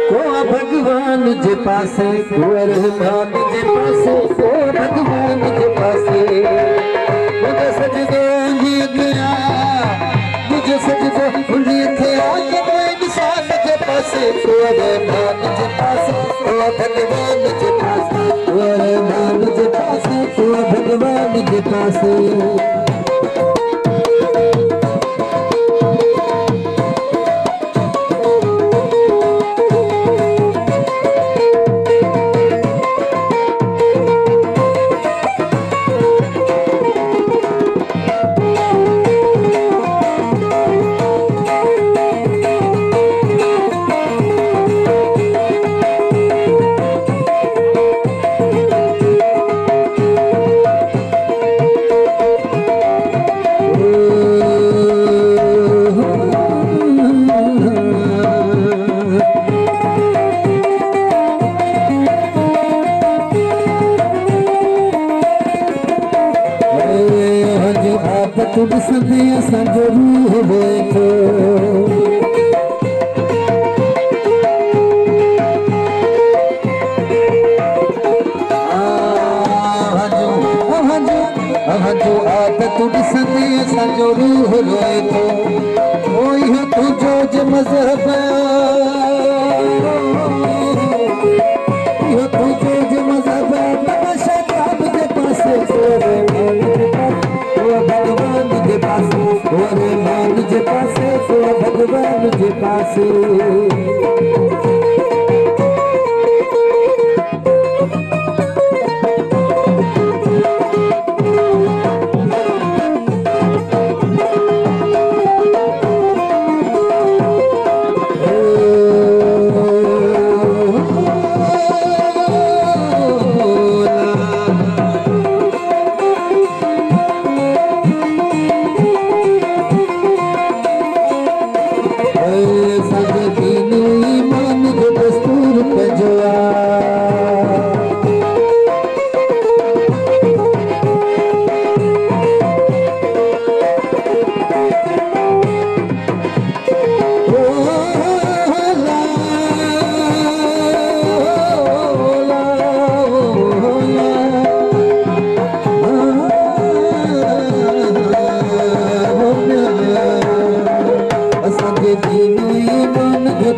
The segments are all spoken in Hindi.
को भगवान जे पासे को रहमान जे पासे को भगवान जे पासे मुझे सजदो जी गया मुझे सजदो भूली थे आज मैं इंसान जे पासे को रहमान जे पासे को भगवान जे पासे को रहमान जे पासे को भगवान जे पासे तुम सदिया संजरू बैठो जो आदत सदिया संजरू बैठो ओही हो तुझो जे मजहब यो तुझो जे मजहब तमाशा काब जे पासे भगवान जे पासे रहमान जे पासे भगवान जे पासे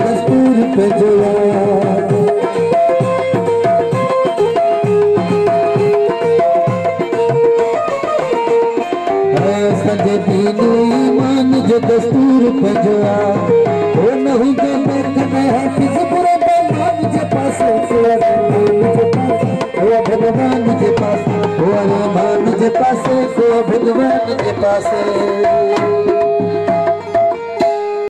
दस्तूर पे जुआ सजे दीन ईमान जो दस्तूर पे जुआ वो नहीं के मैं हाफिज पूरे भगवान जे पासे वो भगवान जे पासे वो रहमान जे पासे वो भगवान जे पासे